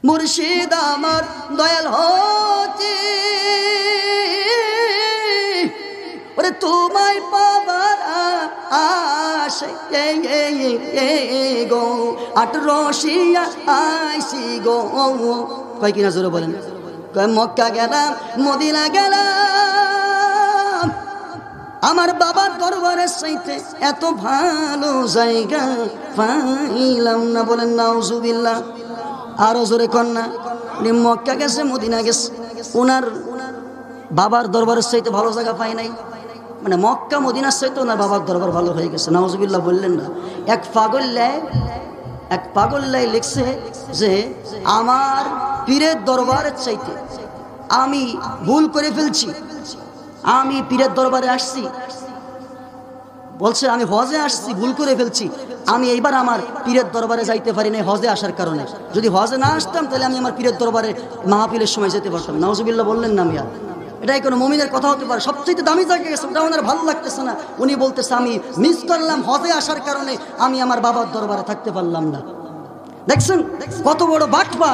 মুর্শিদ আমার দয়াল হতে ওরে তোমায় পাবার আশে গো আট রশিয়া আইসি গো কয় কিনা জোরে বলেন কয় মক্কা গেলাম মদিনা গেলাম আমার বাবার দরবারের চাইতে এত ভালো জায়গা পাইলাম না বলেন নাউজুবিল্লাহ আরো জোরে কন্যা উনি মক্কা গেছে মদিনা গেছে ওনার বাবার দরবারের চাইতে ভালো জায়গা পায় নাই মানে মক্কা মদিনার চাইতে ওনার বাবার দরবার ভালো হয়ে গেছে নাউজুবিল্লাহ বললেন না এক পাগল্লাই লিখছে যে আমার পীরের দরবারের চাইতে আমি ভুল করে ফেলছি আমি পীরের দরবারে আসছি বলছে আমি হজে আসছি ভুল করে ফেলছি আমি এইবার আমার পীরের দরবারে যাইতে পারি না হজে আসার কারণে যদি হজে না আসতাম তাহলে আমি আমার পীরের দরবারে মাহফিলের সময় যেতে পারতাম নাউজুবিল্লাহ বললেন না মিয়া এটাই কোনো মুমিনের কথা হতে পারে সবচেয়ে দামি জায়গা গেছে ওটা ওনার ভালো লাগতেছে না উনি বলতেছে আমি মিস করলাম হজে আসার কারণে আমি আমার বাবার দরবারে থাকতে পারলাম না দেখছেন কত বড় বাটপা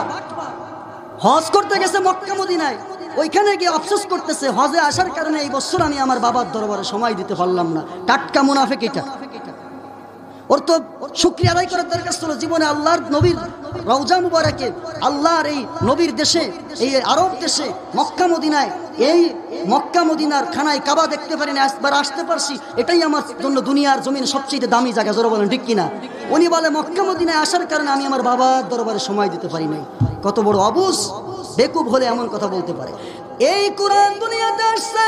হজ করতে গেছে মক্কা মদিনায় ওইখানে গিয়ে আফসোস করতেছে হজে আসার কারণে এই বছর আমি আমার বাবার দরবারে সময় দিতে পারলাম না টাটকা মুনাফিক এটা ওর তো শুকরিয়া আদায় করার দরকার ছিল জীবনে আল্লাহর নবীর রওজা মুবারকে আল্লাহর এই নবীর দেশে এই আরব দেশে মক্কা মদিনায় এই মক্কা মদিনার খানায় কাবা দেখতে পারি না একবার আসতে পারছি এটাই আমার জন্য দুনিয়ার জমিনে সবচেয়ে দামি জায়গা জোরে বলেন ঠিক কিনা উনি বলে মক্কা মদিনায় আসার কারণে আমি আমার বাবার দরবারে সময় দিতে পারি নাই কত বড় অবুঝ বেকুব হলে এমন কথা বলতে পারে এই কোরআন দুনিয়াতে আসছে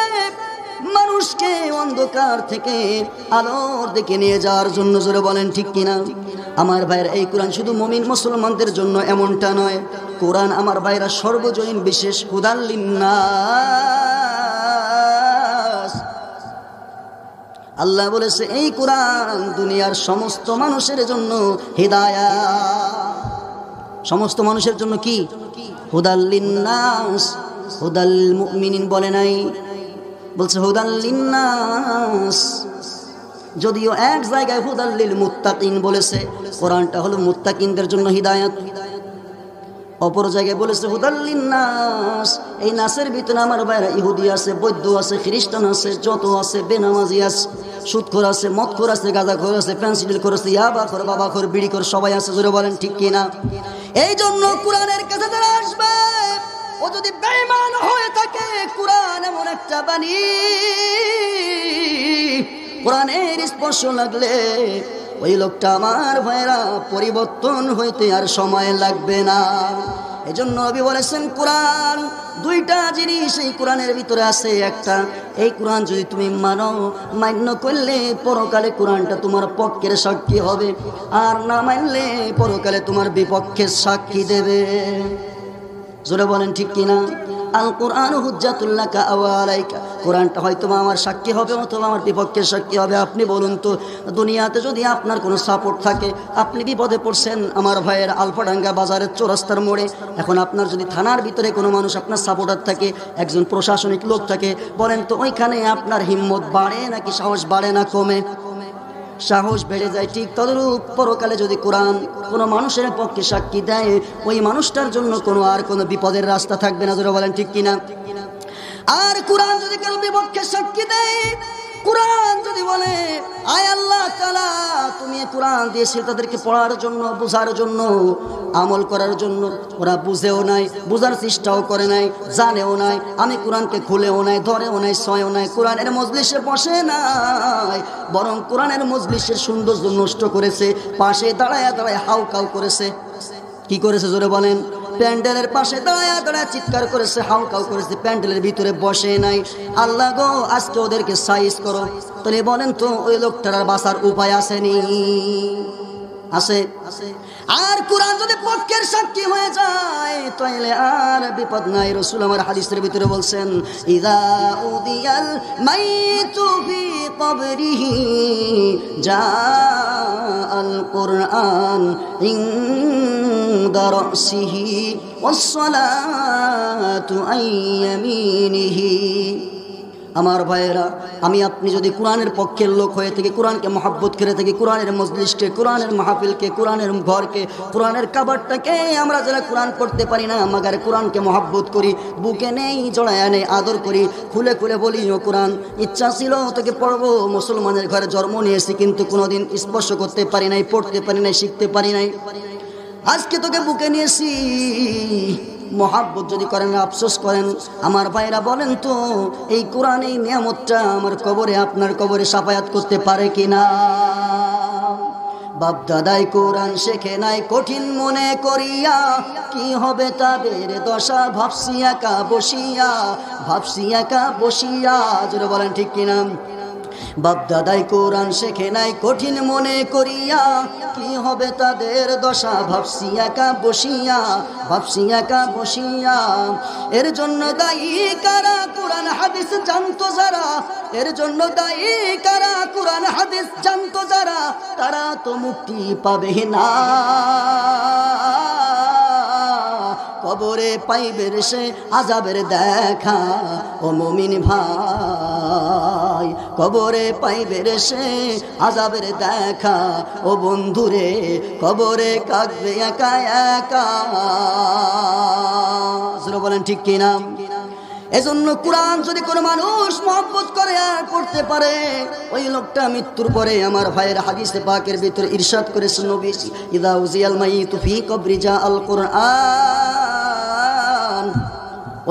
মানুষকে অন্ধকার থেকে আলোর দিকে নিয়ে যাওয়ার জন্য জোরে বলেন ঠিক কিনা আমার ভাইরা এই কোরআন শুধু মুমিন মুসলমানদের জন্য এমনটা নয় কোরআন আমার ভাইরা সর্বজনীন বিশেষ হুদাল লিন্নাস আল্লাহ বলেছে এই কোরআন দুনিয়ার সমস্ত মানুষের জন্য হিদায়াত সমস্ত মানুষের জন্য কি হুদাল লিন্নাস হুদাল মুমিনিন বলে নাই বলছে হুদাল লিন্নাস যদিও এক জায়গায় হুদাল লিল মুত্তাকিন বলেছে কোরআনটা হলো মুত্তাকিনদের জন্য হিদায়াত অপর জায়গায় বলেছে হুদাল লিন্নাস এই নাসের ভিতরে আমার ভাইরা ইহুদি আছে বৌদ্ধ আছে খ্রিস্টান আছে যত আছে বেনামাজি আছে সুদখোর আছে মদখোর আছে গাঁজাখোর আছে পেন্সিলখোর আছে ইয়াবাখোর বাবাখোর বিড়িখোর সবাই আছে জোরে বলেন ঠিক কিনা এই জন্য কোরআনের কাছে যারা আসবে ও যদি বেঈমান হয়ে থাকে কোরআন এমন একটা বাণী কোরআনের স্পর্শ লাগলে ওই লোকটা আমার ভাইরা পরিবর্তন হইতে আর সময় লাগবে না এজন্য নবী বলেছেন কোরআন দুইটা জিনিস এই কোরআনের ভিতরে আছে একটা এই কোরআন যদি তুমি মান্য করলে পরকালে কোরআনটা তোমার পক্ষের সাক্ষী হবে আর না মানলে পরকালে তোমার বিপক্ষে সাক্ষী দেবে জোরে বলেন ঠিক কিনা আল কোরআন হুজ্জাতুল লাকা আও আলাইকা কোরআনটা হয়তো আমার সাক্ষী হবে অথবা আমার বিপক্ষের সাক্ষী হবে আপনি বলুন তো দুনিয়াতে যদি আপনার কোনো সাপোর্ট থাকে আপনি বিপদে পড়ছেন আমার ভাইয়ের আলফাডাঙ্গা বাজারের চৌরাস্তার মোড়ে এখন আপনার যদি থানার ভিতরে কোনো মানুষ আপনার সাপোর্টার থাকে একজন প্রশাসনিক লোক থাকে বলেন তো ওইখানে আপনার হিম্মত বাড়ে নাকি সাহস বাড়ে না কমে সাহস বেড়ে যায় ঠিক তদরূপ পরকালে যদি কোরআন কোনো মানুষের পক্ষে সাক্ষী দেয় ওই মানুষটার জন্য কোনো বিপদের রাস্তা থাকবে না জোরে বলেন ঠিক কিনা আর কোরআন যদি কারো বিপক্ষে সাক্ষী দেয় কোরআন যদি বলে আয় আল্লাহ তাআলা তুমি কোরআন দিয়েছো তাদেরকে পড়ার জন্য বোঝার জন্য আমল করার জন্য ওরা বুঝেও নাই বোঝার চেষ্টাও করে নাই জানেও নাই আমি কোরআনকে খুলেও নাই ধরেও নাই ছয়ও নাই কোরআনের মজলিসে বসে নাই বরং কোরআনের মজলিসের সৌন্দর্য নষ্ট করেছে পাশে দাঁড়ায় দাঁড়ায় হাউকাউ করেছে কি করেছে জোরে বলেন প্যান্ডেলের পাশে দাঁড়ায় দাঁড়ায় চিৎকার করেছে হাউকাউ করেছে প্যান্ডেলের ভিতরে বসে নাই আল্লাহ গো আজকে ওদেরকে সাইজ করো তাহলে বলেন তো ওই লোকটার আর বাঁচার উপায় আসেনি আছে আর কোরআন যদি পক্ষের সাক্ষী হয়ে যায় তাহলে আর বিপদ নাই রাসূল আমার হাদিসের ভিতরে বলছেন ইযা উদিয়াল মাইতু ফি কবরিহি জাআল কুরআন ইনদা রাসিহি ওয়াস সালাতু আন ইয়ামিনিহি আমার ভাইয়েরা, আমি আপনি যদি কোরআনের পক্ষের লোক হয়ে থাকি, কোরআনকে মহাব্বত করে থাকি, কোরআনের মজলিসকে, কোরআনের মাহফিলকে, কোরআনের ঘরকে, কোরআনের কাবারটাকে আমরা যারা কোরআন পড়তে পারি না, মাগার কোরআনকে মহাব্বত করি, বুকে নেই, জড়ায় নেই, আদর করি, খুলে খুলে বলি ও কোরআন, ইচ্ছা ছিল তোকে পড়বো, মুসলমানের ঘরে জন্ম নিয়েছি, কিন্তু কোনোদিন স্পর্শ করতে পারি নাই, পড়তে পারি নাই, শিখতে পারি নাই, আজকে তোকে বুকে নিয়েছি। মহাব্বত যদি করেন, আফসোস করেন, আমার ভাইরা বলেন তো এই কোরআন, এই নিয়ামতটা আমার কবরে, আপনার কবরে সাফায়াত করতে পারে কিনা? বাপ দাদাই কোরআন শেখে নাই কঠিন মনে করিয়া, কি হবে তাদের দশা, ভাবছি একা বসিয়া, ভাবছি একা বসিয়া। জোরে বলেন ঠিক কিনা? বাপ দাদাই কোরআন শেখে নাই কঠিন মনে করিয়া, কি হবে তাদের দশা, ভাবছি একা বসিয়া, ভাবছি একা বসিয়া। এর জন্য দায়ী কারা? কোরআন হাদিস জানতো যারা, এর জন্য দায়ী কারা? কোরআন হাদিস জানতো যারা, তারা তো মুক্তি পাবে না, কবরে পাইবে সে আযাবের দেখা। ও মুমিন ভাই, কবরে পাইবে সে আযাবের দেখা। ও বন্ধুরে, কবরে কাঁদবে একা একা। বলেন ঠিক কিনা? এজন্য কোরআন যদি কোনো মানুষ মহব্বত করে আর পড়তে পারে, ওই লোকটা মৃত্যুর পরে, আমার ভাইয়ের হাদিসে পাকের ভিতরে ইরশাদ করেছেন নবী, ইদা উজিয়াল মাইতু ফি কবরি জা আল কুরআন,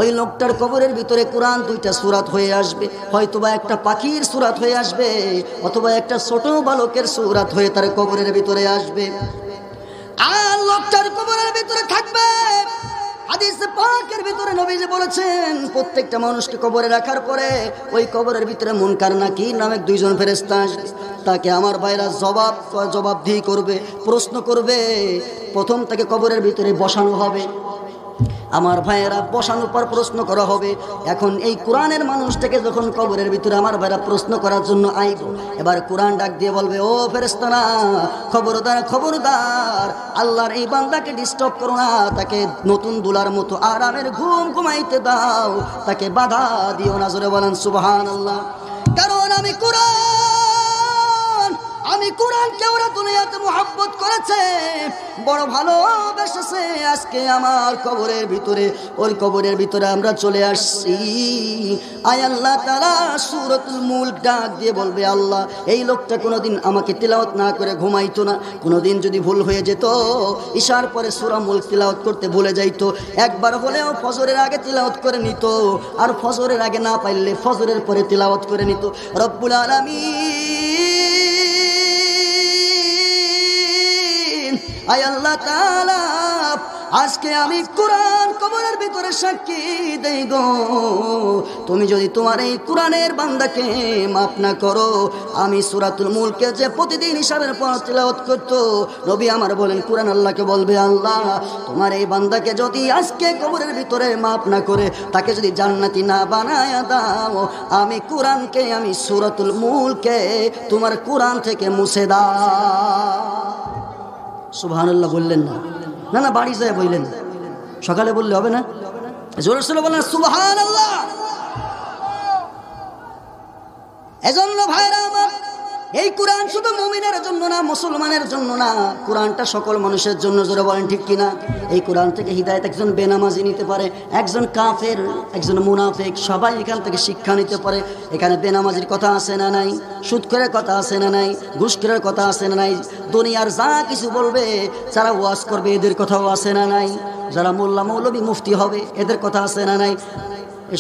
ওই লোকটার কবরের ভিতরে কোরআন দুইটা সূরাত হয়ে আসবে, হয়তোবা একটা পাখির সূরাত হয়ে আসবে, অথবা একটা ছোট বালকের সূরাত হয়ে তার কবরের ভিতরে আসবে, আর লোকটার কবরের ভিতরে থাকবে। হাদিসে পাকের ভিতরে নবীজি বলেছেন, প্রত্যেকটা মানুষকে কবরে রাখার পরে ওই কবরের ভিতরে মুনকার নাকির নামে দুইজন ফেরেশতা আসবে, তাকে আমার ভাইরা জবাবদিহি করবে, প্রশ্ন করবে। প্রথম তাকে কবরের ভিতরে বসানো হবে, আমার ভাইয়েরা বসানোর পর প্রশ্ন করা হবে। এখন এই কোরআনের মানুষটাকে যখন কবরের ভিতরে আমার ভাইরা প্রশ্ন করার জন্য আইব, এবার কোরআন ডাক দিয়ে বলবে, ও ফেরেশতারা, খবরদার খবরদার, আল্লাহর এই বান্দাকে ডিস্টার্ব করো না, তাকে নতুন দুলার মতো আরামের ঘুম ঘুমাইতে দাও, তাকে বাধা দিও না। জোরে বলেন সুবহানাল্লাহ। কারণ আমি কোরআনকে ওরা দুনিয়াতে মুহাব্বত করেছে, বড় ভালোবেসেছে, আজকে আমার কবরের ভিতরে, ওই কবরের ভিতরে আমরা চলে আসছি। আয় আল্লাহ তাআলা সূরাতুল মুলক ডাক দিয়ে বলবে, আল্লাহ এই লোকটা কোনোদিন আমাকে তিলাওয়াত না করে ঘুমাইতো না, কোনোদিন যদি ভুল হয়ে যেত, ইশার পরে সূরা মুলক তিলাওয়াত করতে ভুলে যাইতো, একবার হলেও ফজরের আগে তিলাওয়াত করে নিত, আর ফজরের আগে না পাইলে ফজরের পরে তিলাওয়াত করে নিত। রব্বুল আলামিন, আয় আল্লাহ তাআলা, আজকে আমি কোরআন কবরের ভিতরে সাক্ষী দেই গো, তুমি যদি তোমার এই কোরআনের বান্দাকে মাফ না করো, আমি সূরাতুল মুলকে যে প্রতিদিন ইশারের পর তিলাওয়াত করত, নবী আমার বলেন, কোরআন আল্লাহকে বলবে, আল্লাহ তোমার এই বান্দাকে যদি আজকে কবরের ভিতরে মাফ না করে তাকে যদি জান্নাতি না বানায় দাও, আমি কোরআনকে, আমি সূরাতুল মুলকে তোমার কোরআন থেকে মুছে দাও। সুবহানাল্লাহ বললেন না? না না, বাড়ি যায় বললেন, সকালে বললে হবে না? জোরে সোরে বলেন সুবহানাল্লাহ। এজন্য ভাইরা আমার, এই কোরআন শুধু মুমিনের জন্য না, মুসলমানের জন্য না, কোরআনটা সকল মানুষের জন্য। জোরে বলেন ঠিক কিনা? এই কোরআন থেকে হিদায়াত একজন বেনামাজি নিতে পারে, একজন কাফের, একজন মুনাফিক, সবাই এখান থেকে শিক্ষা নিতে পারে। এখানে বেনামাজির কথা আছে না নাই? সুদখোরের কথা আছে না নাই? ঘুষখোরের কথা আছে না নাই? দুনিয়ার যা কিছু বলবে, যারা ওয়াজ করবে, এদের কথাও আছে না নাই? যারা মোল্লা মৌলবী মুফতি হবে, এদের কথা আছে না নাই?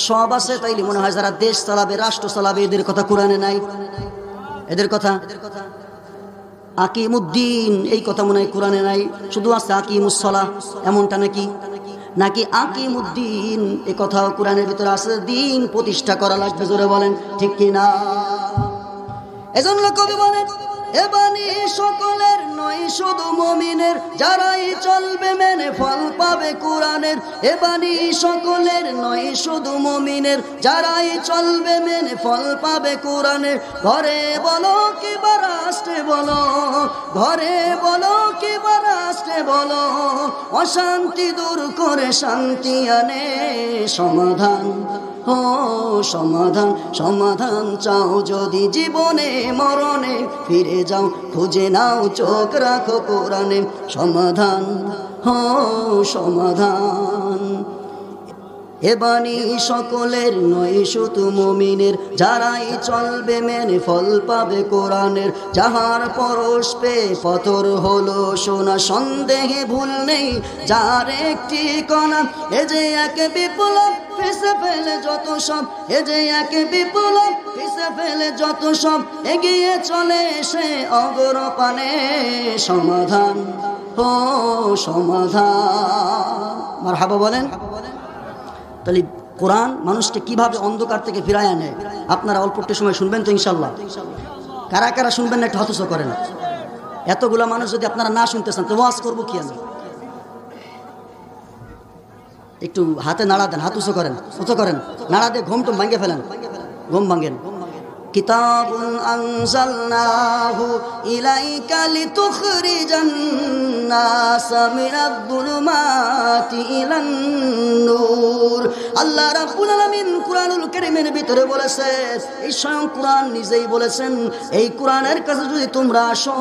সব আছে। তাইলে মনে হয় যারা দেশ চালাবে, রাষ্ট্র চালাবে, এদের কথা কোরআনে নাই? এদের কথা আকিমুদ্দিন, এই কথা মনে হয় কোরআনে নাই, শুধু আছে আকিমুসসালাহ, এমনটা নাকি? নাকি আকিমুদ্দিন এই কথাও কোরআনের ভিতরে আছে, দিন প্রতিষ্ঠা করা লাগবে। জোরে বলেন ঠিক কিনা? এজন্য কবি বলেন, এ বাণী সকলের নয় শুধু মুমিনের, যারাই চলবে মেনে ফল পাবে কোরআনের। এ বাণী সকলের নয় শুধু মুমিনের, যারাই চলবে মেনে ফল পাবে কোরআনের। ঘরে বলো কিংবা রাষ্ট্রে বলো, ঘরে বলো কিংবা রাষ্ট্রে বলো, অশান্তি দূর করে শান্তি আনে সমাধান। ও সমাধান সমাধান চাও যদি জীবনে মরণে, ফিরে যাও খুঁজে নাও চোখ রাখো কোরআনে, সমাধান ও সমাধান। এ বাণী সকলের নয় শুধু মুমিনের, যারাই চলবে মেনে ফল পাবে কোরআনের। যাহার পরশ পেয়ে পথর হলো সোনা, সন্দেহে ভুল নেই যার একটি কণা। এ যে এক বিপ্লব পিছে ফেলে যত সব, এ যে এক বিপ্লব পিছে ফেলে যত সব, এগিয়ে চলে সে অগ্রপানে, সমাধান ও সমাধান। মারহাবা বলেন। তাহলে কোরআন মানুষকে কিভাবে অন্ধকার থেকে ফিরায় আনে আপনারা অল্প একটু সময় শুনবেন তো ইনশাল্লাহ। কারা কারা শুনবেন না একটু হাত উঁচু করেন। এতগুলা মানুষ যদি আপনারা না শুনতে চান তো ওয়াজ করবো কি আমি? একটু হাতে নাড়া দেন, হাত উঁচু করেন, উঁচু করেন, নাড়া দিয়ে ঘুমটুম ভাঙে ফেলেন, ঘুম ভাঙেন। কিতাবুন আনজালনাহু ইলাইকা লিতুখরিজান নাসা মিনাদ যুলুমাতি ইলান নূর। আল্লাহ রাব্বুল আলামিন কুরআনুল কারীমের ভিতরে বলেছেন, এই স্বয়ং কুরআন নিজেই বলেছেন, এই কুরআনের কাছে যদি তোমরা আসো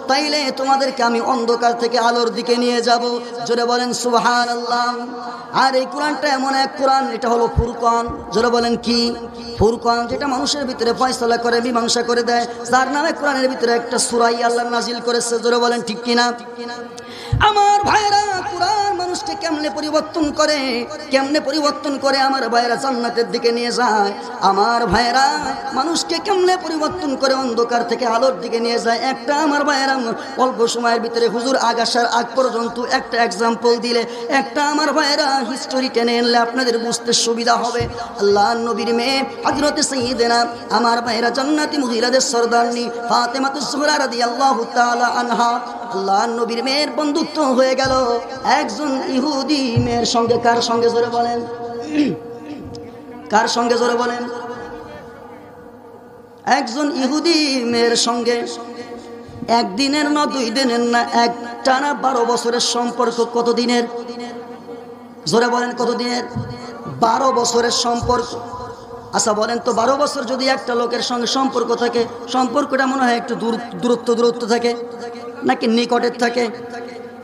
তাইলে তোমাদেরকে আমি অন্ধকার থেকে আলোর দিকে নিয়ে যাব। জোরে বলেন সুবহানাল্লাহ। আর এই কোরআনটা এমন এক কোরআন, এটা হলো ফুরকান। জোরে বলেন কি? ফুরকান, যেটা মানুষের ভিতরে ফয়সালা করে, মীমাংসা করে দেয়। যার নামে কোরআনের ভিতরে একটা সূরা আল্লাহ নাজিল করেছে। জোরে বলেন ঠিক কিনা? আমার ভাইরা, কোরআন মানুষকে কেমনে পরিবর্তন করে, কেমনে পরিবর্তন করে আমার ভাইরা জান্নাতের দিকে নিয়ে যায়। আমার ভাইরা মানুষকে কেমনে পরিবর্তন করে অন্ধকার থেকে আলোর দিকে নিয়ে যায়। একটা আমার ভাইরা অল্প সময়ের ভিতরে হুজুর আগাসার আগ পর্যন্ত একটা এক্সাম্পল দিলে, একটা আমার ভাইরা হিস্টোরি টেনে এনলে আপনাদের বুঝতে সুবিধা হবে। আল্লাহ নবীর মেয়ে হযরতে সাইয়্যিদানা আমার ভাইরা জান্নাতি মহিলাদের সরদারনি ফাতেমাতুজ জোহরা রাদিয়াল্লাহু তাআলা আনহা, আল্লাহ নবীর মেয়ের বন্ধুত্ব হয়ে গেল একজন ইহুদি মেয়ের সঙ্গে। কার সঙ্গে? জোরে বলেন, কার সঙ্গে? জোরে বলেন। একজন ইহুদি মেয়ের সঙ্গে একদিনের না, 2 দিনের না, একটানা 12 বছরের সম্পর্ক। কত দিনের? জোরে বলেন কত দিনের? 12 বছরের সম্পর্ক। আচ্ছা বলেন তো, 12 বছর যদি একটা লোকের সঙ্গে সম্পর্ক থাকে, সম্পর্কটা মনে হয় একটু দূরত্ব থাকে নাকি নিকটের থাকে?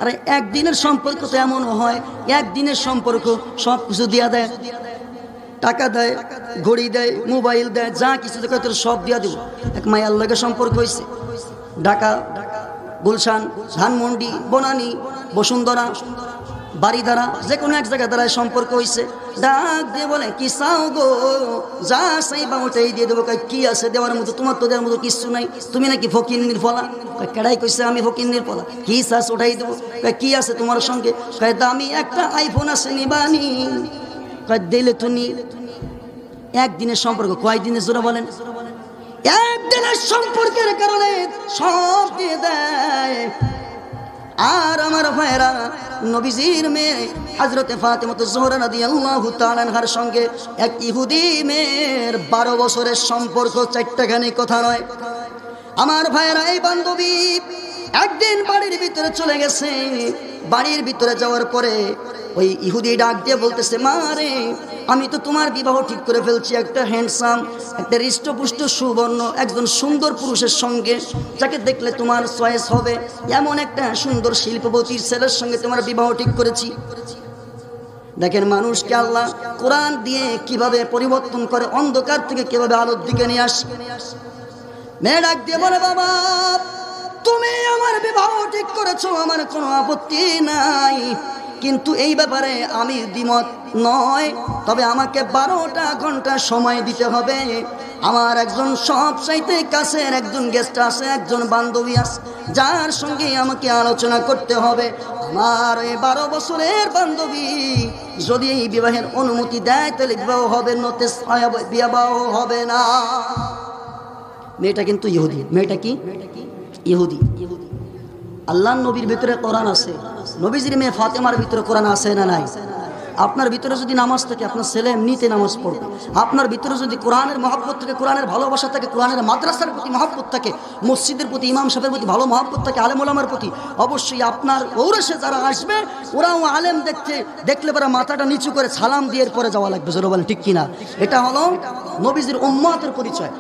আরে একদিনের সম্পর্ক তো এমন হয়, একদিনের সম্পর্ক সব কিছু দিয়া দেয়, টাকা দেয়, ঘড়ি দেয়, মোবাইল দেয়, যা কিছু দেখে তোর সব দিয়া দিব। এক মায়ের লগে সম্পর্ক হয়েছে, ঢাকা, গুলশান, ধানমন্ডি, বনানী, বসুন্ধরা, বাড়িধারা, যে কোনো এক জায়গা দ্বারা সম্পর্ক হয়েছে। ডাক দিয়ে বলে, কি চাও গো? যা চাইবা ওটাই দিয়ে দেবো। কি আছে দেওয়ার মতো? তোমার তো দেওয়ার মতো কিছু নাই, তুমি নাকি ফকিন্নির ফলা। কেডাই কইছে আমি ফকিন্নির ফলা? কি চাস ওটাই দেবো। কি আছে তোমার সঙ্গে? দামি একটা আইফোন আছে, নিবানি। দিলে তুমি একদিনের সম্পর্ক। কয় দিনের? জোরে বলেন। একদিনের সম্পর্কের কারণে সব দিয়ে দেয়। আর আমার ভাইরা, নবীজির মেয়ে হযরতে ফাতেমাতুজ জোহরা রাদিয়াল্লাহু তাআলা আনহার সঙ্গে এক ইহুদি মেয়ের 12 বছরের সম্পর্ক। 4টাখানি কথা নয়। আমার ভাইরা, এই বান্ধবী একদিন বাড়ির ভিতরে চলে গেছে। বাড়ির ভিতরে যাওয়ার পরে ওই ইহুদি ডাক দিয়ে বলতেছে, মা রে, আমি তো তোমার বিবাহ ঠিক করে ফেলছি একটা হ্যান্ডসাম, একটা হৃষ্টপুষ্ট সুবর্ণ একজন সুন্দর পুরুষের সঙ্গে, যাকে দেখলে তোমার চয়েস হবে, এমন একটা সুন্দর শিল্পপতির ছেলের সঙ্গে তোমার বিবাহ ঠিক করেছি। দেখেন মানুষকে আল্লাহ কোরআন দিয়ে কিভাবে পরিবর্তন করে, অন্ধকার থেকে কিভাবে আলোর দিকে নিয়ে আসে। মেয়ে ডাক দিয়ে বলে, বাবা তুমি আমার বিবাহ ঠিক করেছো, আমার কোনো আপত্তি নাই, কিন্তু এই ব্যাপারে আমি দ্বিমত নয়। তবে আমাকে 12টা ঘন্টা সময় দিতে হবে। আমার একজন সবচাইতে কাছের একজন গেস্ট আছে, একজন বান্ধবী আছে, যার সঙ্গে আমাকে আলোচনা করতে হবে। আমার এই 12 বছরের বান্ধবী যদি এই বিবাহের অনুমতি দেয় তাহলে বিবাহ হবে, নতে বিবাহ হবে না। মেয়েটা কিন্তু ইহুদি। মেয়েটা কি? ইহুদি। আল্লাহ নবীর ভিতরে কোরআন আছে, নবীজির মেয়ে ফাতেমার ভিতরে কোরআন আছে না নাই? আপনার ভিতরে যদি নামাজ থাকে আপনার ছেলে এমনিতে নামাজ পড়বে। আপনার ভিতরে যদি কোরআনের মহব্বত থাকে, কোরআনের ভালোবাসা থাকে, কোরআনের মাদ্রাসার প্রতি মহব্বত থাকে, মসজিদের প্রতি ইমাম সাহেবের প্রতি ভালো মহব্বত থাকে, আলেম ওলামার প্রতি, অবশ্যই আপনার ঔরসে যারা আসবে ওরাও আলেম দেখলে পরে মাথাটা নিচু করে সালাম দিয়ে পরে যাওয়া লাগবে। জোরে বলেন ঠিক কিনা? এটা হলো নবীজির উম্মতের পরিচয়।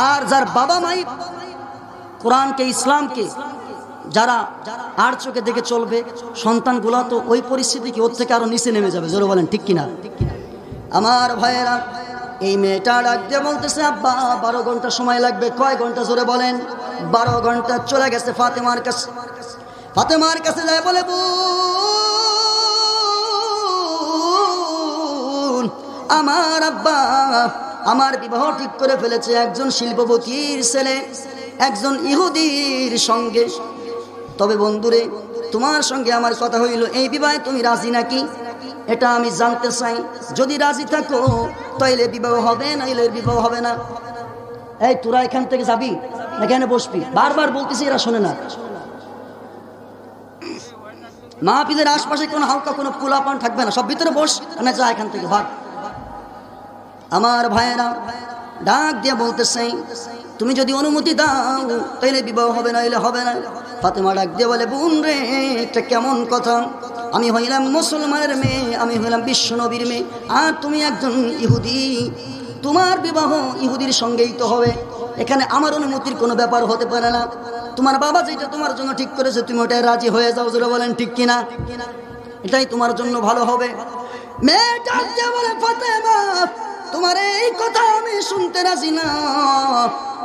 আর যার বাবা মাই কোরআনকে ইসলামকে যারা আর চোখে দেখে চলবে, সন্তানগুলো তো ওই পরিস্থিতি কি ওর থেকে আরো নিচে নেমে যাবে। জোরে বলেন ঠিক কিনা? আমার ভাইয়েরা, এই মেয়েটা ডাক দিয়ে বলতেছে আব্বা 12 ঘন্টা সময় লাগবে। কয় ঘন্টা? জোরে বলেন। 12 ঘন্টা চলে গেছে ফাতেমার কাছে। ফাতেমার কাছে যায় বলে, বোন আমার আব্বা আমার বিবাহ ঠিক করে ফেলেছে একজন শিল্পপতির ছেলে একজন ইহুদির সঙ্গে। তবে বন্ধুরে, তোমার সঙ্গে আমার কথা হইল, এই বিবাহে তুমি রাজি নাকি? এটা আমি জানতে চাই। যদি রাজি থাকো তাইলে বিবাহ হবে, নাইলে বিবাহ হবে না। এই তোরা এখান থেকে যাবি, এখানে বসবি, বারবার বলতেছি, এরা শোনে না। মাহফিলের আশপাশে কোনো হালকা কোনো পোলাপান থাকবে না, সব ভিতরে বস, না যা এখান থেকে ভাগ। আমার ভাইয়েরা ডাক দিয়ে বলতেছে, তুমি যদি অনুমতি দাও তাইলে বিবাহ হবে, নাইলে হবে না। ফাতেমা ডাক দিয়ে বলে, বোন রে, এটা কেমন কথা? আমি হইলাম মুসলমানের মেয়ে, আমি হইলাম বিশ্ব নবীর মেয়ে, আর তুমি একজন ইহুদি, তোমার বিবাহ ইহুদির সঙ্গেই তো হবে। এখানে আমার অনুমতির কোনো ব্যাপার হতে পারে না। তোমার বাবা যেটা তোমার জন্য ঠিক করেছে তুমি ওটাই রাজি হয়ে যাও। জোরে বলেন ঠিক কিনা? এটাই তোমার জন্য ভালো হবে। মেয়ে ডাক দিয়ে বলে, ফাতেমা তোমার এই কথা আমি শুনতে রাজি না,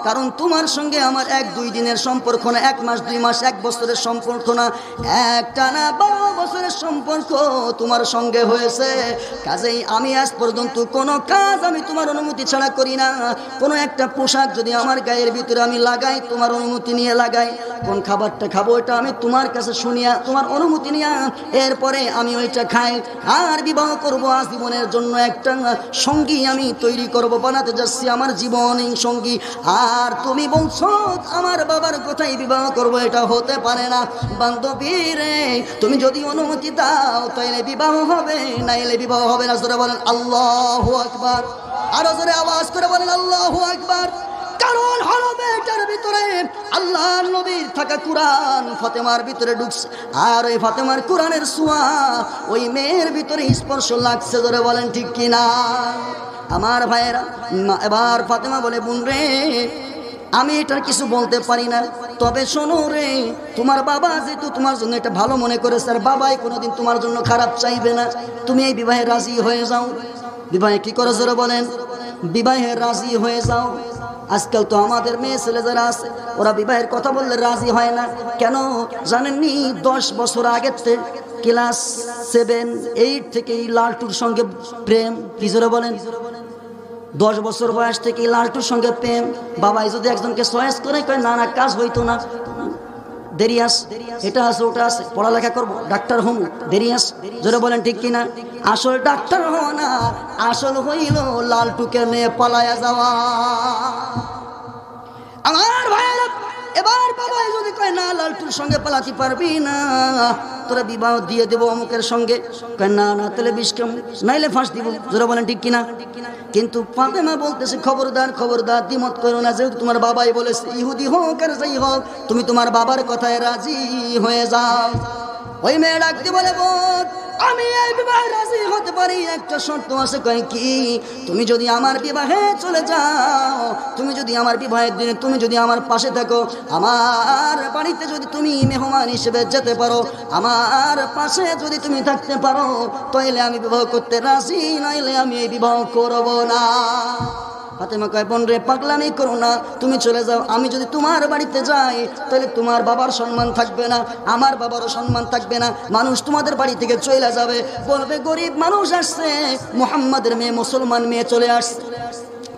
কারণ তোমার সঙ্গে আমার 1-2 দিনের সম্পর্ক না, 1 মাস 2 মাস 1 বছরের সম্পর্ক না, একটানা 12 বছরের সম্পর্ক তোমার সঙ্গে হয়েছে। কাজেই আমি আজ পর্যন্ত কোনো কাজ আমি তোমার অনুমতি ছাড়া করি না। কোনো একটা পোশাক যদি আমার গায়ের ভিতরে আমি লাগাই, তোমার অনুমতি নিয়ে লাগাই। কোন খাবারটা খাবো এটা আমি তোমার কাছে শুনিয়া, তোমার অনুমতি নিয়া এরপরে আমি ওইটা খাই। আর বিবাহ করবো আজীবনের জন্য একটা সঙ্গী আমি তৈরি করব, বানাতে যাচ্ছি আমার জীবনী সঙ্গী। আর তুমি বলছো আমার বাবার কথাই বিবাহ করবো, এটা হতে পারে না। বান্ধবী রে, তুমি যদি অনুমতি দাও তাইলে বিবাহ হবে, নাইলে বিবাহ হবে না। জোরে বলেন আল্লাহু আকবার। আরো জোরে আওয়াজ করে বলেন আল্লাহু আকবার। কারণ হলো মেয়েটার ভিতরে আল্লাহর নবীর থাকা কোরআন ফাতেমার ভিতরে ঢুকছে, আর ওই ফাতেমার কোরআনের ছোঁয়া ওই মেয়ের ভিতরে স্পর্শ লাগছে। ধরে বলেন ঠিক কিনা? আমার ভাইয়েরা, এবার ফাতেমা বলে, বোন রে, আমি এটার কিছু বলতে পারি না, তবে শোনো রে, তোমার বাবা যেহেতু তোমার জন্য এটা ভালো মনে করেছে, আর বাবাই কোনোদিন তোমার জন্য খারাপ চাইবে না, তুমি এই বিবাহে রাজি হয়ে যাও। বিবাহে কি করে? জোরে বলেন, বিবাহে রাজি হয়ে যাও। আজকাল তো আমাদের মেয়ে ছেলে যারা আছে ওরা বিবাহের কথা বললে রাজি হয় না। কেন জানেননি? 10 বছর আগের ক্লাস 7-8 থেকে লালটুর সঙ্গে প্রেম। কি জোরে বলেন? 10 বছর বয়স থেকে লালটুর সঙ্গে প্রেম। বাবাই যদি একজনকে চয়েস করে, কয় না না কাজ হইতো না, দেরি আস, এটা আছে ওটা আছে, পড়ালেখা করবো, ডাক্তার হম, দেরি আস। জোরে বলেন ঠিক কিনা? আসল ডাক্তার হওয়া না, আসল হইল লালটুকে নিয়ে পালায়া যাওয়া। আমার ভাইয়েরা, এবার বাবাই যদি কয় না লালটুর সঙ্গে পালাতে পারবি না, তোরা বিবাহ দিয়ে দেবো অমুকের সঙ্গে, কয় না না তাহলে বিষ কেম, নাইলে ফাঁস দিব। জোরে বলেন ঠিক কিনা? কিন্তু ফাতেমা বলতেছে, খবরদার খবরদার, দ্বিমত করো না, যেহেতু তোমার বাবাই বলেছে, ইহুদি হোক আর যাই হোক, তুমি তোমার বাবার কথায় রাজি হয়ে যাও। ওই মেয়ে ডাকতে বলে, বোন আমি এই বিবাহে রাজি হতে পারি, একটা শর্ত আছে। কয় কি? তুমি যদি আমার বিবাহে চলে যাও, তুমি যদি আমার বিবাহের দিনে তুমি যদি আমার পাশে থাকো, আমার বাড়িতে যদি তুমি মেহমান হিসেবে যেতে পারো, আমার পাশে যদি তুমি থাকতে পারো, তাইলে আমি বিবাহ করতে রাজি, নাইলে আমি এই বিবাহ করব না। ফাতেমা কয়, বোন রে, পাগলামি করো না, তুমি চলে যাও। আমি যদি তোমার বাড়িতে যাই তাহলে তোমার বাবার সম্মান থাকবে না, আমার বাবারও সম্মান থাকবে না। মানুষ তোমাদের বাড়ি থেকে চলে যাবে, বলবে গরিব মানুষ আসছে, মুহাম্মাদের মেয়ে, মুসলমান মেয়ে চলে আসছে।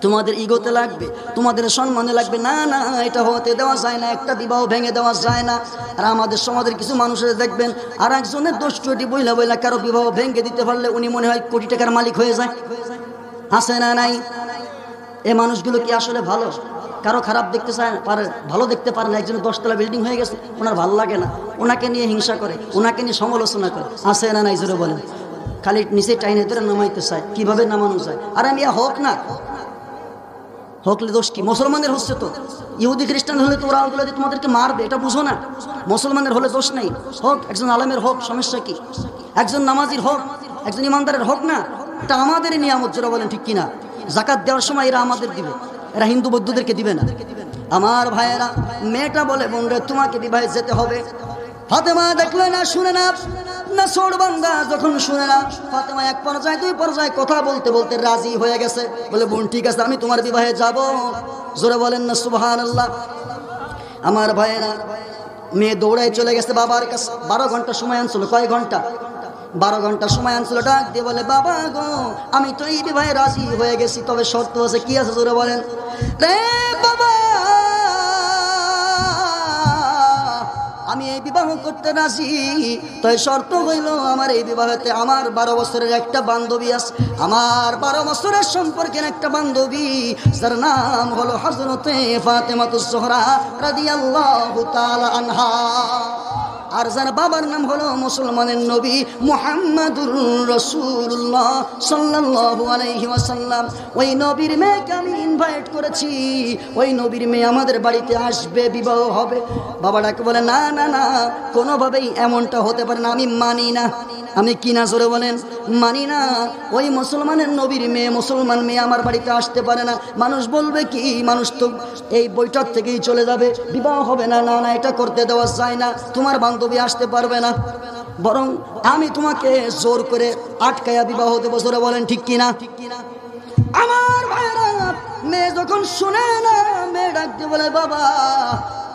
তোমাদের ইগোতে লাগবে, তোমাদের সম্মানে লাগবে। না না, এটা হতে দেওয়া যায় না, একটা বিবাহ ভেঙে দেওয়া যায় না। আর আমাদের সমাজের কিছু মানুষের দেখবেন, আর একজনের দোষ ত্রুটি বইলা বইলা কারো বিবাহ ভেঙে দিতে পারলে উনি মনে হয় কোটি টাকার মালিক হয়ে যায়। আছে না নাই? এই মানুষগুলো কি আসলে ভালো? কারো খারাপ দেখতে চায় পারে, ভালো দেখতে পারে না। একজনের 10 তলা বিল্ডিং হয়ে গেছে, ওনার ভালো লাগে না, ওনাকে নিয়ে হিংসা করে, ওনাকে নিয়ে সমালোচনা করে। আছে না নাই? জোরে বলেন। খালি নিচে টাইনে ধরে নামাইতে চায়, কিভাবে নামানো যায়? আর আমি হোক না হকলে দোষ কি? মুসলমানের হচ্ছে তো, ইহুদি খ্রিস্টান হলে তো ওরা ওগুলো তোমাদেরকে মারবে, এটা বুঝো না? মুসলমানের হলে দোষ নেই, হোক একজন আলেমের হোক, সমস্যা কি? একজন নামাজির হোক, একজন ইমানদারের হোক না, এটা আমাদেরই নিয়ামত, যারা বলেন ঠিক কিনা? জাকাত দেওয়ার সময় এরা আমাদের দিবে, এরা হিন্দু বৌদ্ধদেরকে দিবে না। আমার ভাইয়েরা, মেয়েটা বলে বোন রে তোমাকে বিবাহে যেতে হবে। ফাতেমা দেখলে না, শুনে না, না সোড়বান্দা যখন শুনে না, ফাতেমা এক পর্যায়ে দুই পর্যায়ে কথা বলতে বলতে রাজি হয়ে গেছে, বলে বোন ঠিক আছে আমি তোমার বিবাহে যাব। জোরে বলেন না সুবহানাল্লাহ। আমার ভাইয়েরা, মেয়ে দৌড়ায় চলে গেছে বাবার কাছে। 12 ঘন্টা সময় আনছিল। কয় ঘন্টা? 12 ঘন্টা সময় আনছিল। ডাক দিয়ে বলে বাবা গো, আমি তো এই বিবাহে রাজি হয়ে গেছি, তবে শর্ত আছে। কি আছে জোরে বলেন? রে বাবা, আমি এই বিবাহ করতে রাজি, তাই শর্ত হইল আমার এই বিবাহতে আমার 12 বছরের একটা বান্ধবী আছে, আমার 12 বছরের সম্পর্কের একটা বান্ধবী, যার নাম হলো হযরতে ফাতেমাতুজ জোহরা রাদিয়াল্লাহু তাআলা আনহা। আর যার বাবার নাম হলো মুসলমানের নবী মুহাম্মাদুর রাসূলুল্লাহ সাল্লাল্লাহু আলাইহি ওয়াসাল্লাম। ওই নবীর মেয়েকে আমি ইনভাইট করেছি, ওই নবীর মেয়ে আমাদের বাড়িতে আসবে, বিবাহ হবে। বাবাটাকে বলে না না না, কোনোভাবেই এমনটা হতে পারে না, আমি মানি না। আমি কি না জোরে বলেন? মানি না। ওই মুসলমানের নবীর মেয়ে, মুসলমান মেয়ে আমার বাড়িতে আসতে পারে না। মানুষ বলবে কি, মানুষ তো এই বৈঠক থেকেই চলে যাবে, বিবাহ হবে না। না না, এটা করতে দেওয়া যায় না, তোমার বান্ধবী আসতে পারবে না, বরং আমি তোমাকে জোর করে আটকায়া বিবাহ দেবো। জোরে বলেন ঠিক কিনা? আমার ভাইরা, মেয়ে যখন শুনে না, মেয়ে ডাকতে বলে বাবা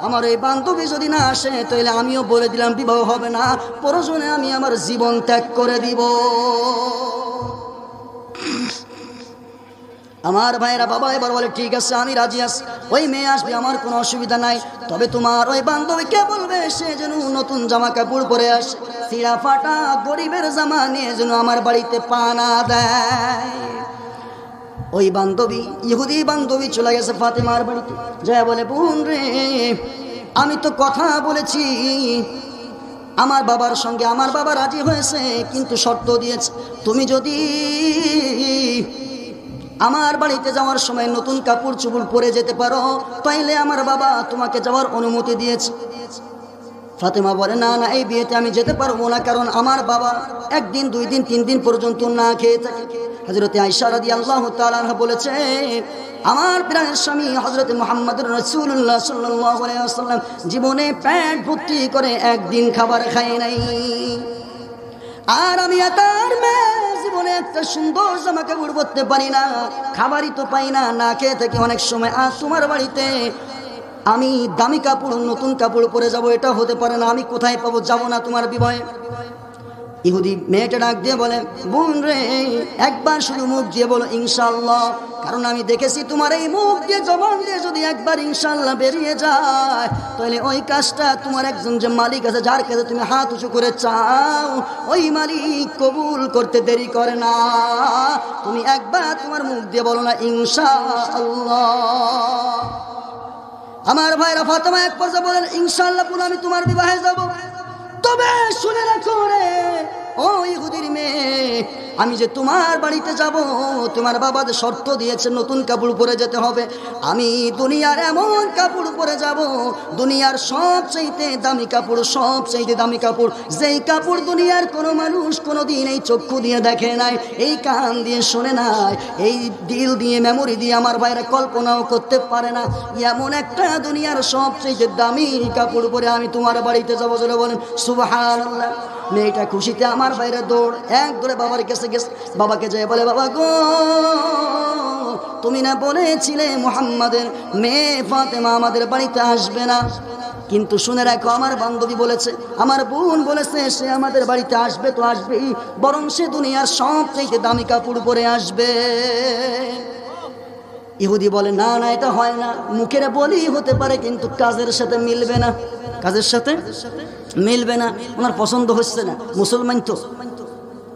আমার এই বান্ধবী যদি না আসে তাহলে আমিও বলে দিলাম বিবাহ হবে না, প্রয়োজনে আমি আমার জীবন ত্যাগ করে দিব। আমার ভাইরা, বাবা এবার বলে ঠিক আছে আমি রাজি আছি, ওই মেয়ে আসবে, আমার কোনো অসুবিধা নাই, তবে তোমার ওই বান্ধবীকে বলবে সে যেন নতুন জামা কাপড় পরে আসে, ছিঁড়া ফাটা গরিবের জামা নিয়ে যেন আমার বাড়িতে পা না দেয়। ওই বান্ধবী, ইহুদি বান্ধবী চলে গেছে ফাতেমার বাড়িতে, যায় বলে বোন রে আমি তো কথা বলেছি আমার বাবার সঙ্গে, আমার বাবা রাজি হয়েছে, কিন্তু শর্ত দিয়েছে তুমি যদি আমার বাড়িতে যাওয়ার সময় নতুন কাপড় চোপড় পরে যেতে পারো তাইলে আমার বাবা তোমাকে যাওয়ার অনুমতি দিয়েছে। ফাতেমা বলে না না, এই বিয়েতে আমি যেতে পারবো না, কারণ আমার বাবা 1 দিন 2 দিন 3 দিন পর্যন্ত না খেয়ে থাকে। হযরতে আয়েশা রাদিয়াল্লাহু তাআলা আনহা বলেছে আমার প্রাণের স্বামী হযরতে মুহাম্মদুর রাসূলুল্লাহ সাল্লাল্লাহু আলাইহি ওয়াসাল্লাম জীবনে পেট ভর্তি করে 1 দিন খাবার খায় নাই, আর আমি তার মেয়ে জীবনে একটা সুন্দর জামা কাপড় পরতে পারি না, খাবারই তো পাই না, না খেয়ে থাকি অনেক সময়। আর তোমার বাড়িতে আমি দামি কাপড় নতুন কাপড় পরে যাব, এটা হতে পারে না, আমি কোথায় পাবো, যাব না তোমার বিবাহে। ইহুদি মেয়েটা ডাক দিয়ে বলে বোন রে একবার শুধু মুখ দিয়ে বলো ইনশাআল্লাহ, কারণ আমি দেখেছি তোমার এই মুখ দিয়ে জবান দিয়ে যদি একবার ইনশাআল্লাহ বেরিয়ে যায় তাহলে ওই কাজটা তোমার একজন যে মালিক আছে, যার কাছে তুমি হাত উঁচু করে চাও, ওই মালিক কবুল করতে দেরি করে না। তুমি একবার তোমার মুখ দিয়ে বলো না ইনশাআল্লাহ। আমার ভাইরা, ফাতেমা এক পর্যায়ে বলেন ইনশাআল্লাহ পুরো আমি তোমার বিবাহে যাব, তবে শুনে রাখো রে ও ইহুদির মেয়ে, আমি যে তোমার বাড়িতে যাব, তোমার বাবা যে শর্ত দিয়েছে নতুন কাপড় পরে যেতে হবে, আমি দুনিয়ার এমন কাপড় পরে যাব, দুনিয়ার সবচাইতে দামি কাপড়, সবচাইতে দামি কাপড়, যেই কাপড় দুনিয়ার কোনো মানুষ কোনোদিন এই চক্ষু দিয়ে দেখে নাই, এই কান দিয়ে শোনে নাই, এই দিল দিয়ে মেমোরি দিয়ে আমার ভাইরা কল্পনাও করতে পারে না, এমন একটা দুনিয়ার সবচাইতে দামি কাপড় পরে আমি তোমার বাড়িতে যাবো। জোরে বলেন সুবহানাল্লাহ। মেয়েটা খুশিতে আমার বাইরে দৌড় এক দৌড়ে বাবার কাছে গেছে, বাবাকে যায় বলে বাবা গো তুমি না বলেছিলে মুহাম্মাদের মেয়ে ফাতেমা আমাদের বাড়িতে আসবে না, কিন্তু শুনে রাখো আমার বান্ধবী বলেছে, আমার বোন বলেছে সে আমাদের বাড়িতে আসবে তো আসবেই, বরং সে দুনিয়ার সবচেয়ে দামি কাপড় পরে আসবে। ইহুদি বলে না না এটা হয় না, মুখের বলি হতে পারে কিন্তু কাজের সাথে মিলবে না, কাজের সাথে মিলবে না, ওনার পছন্দ হচ্ছে না, মুসলমান তো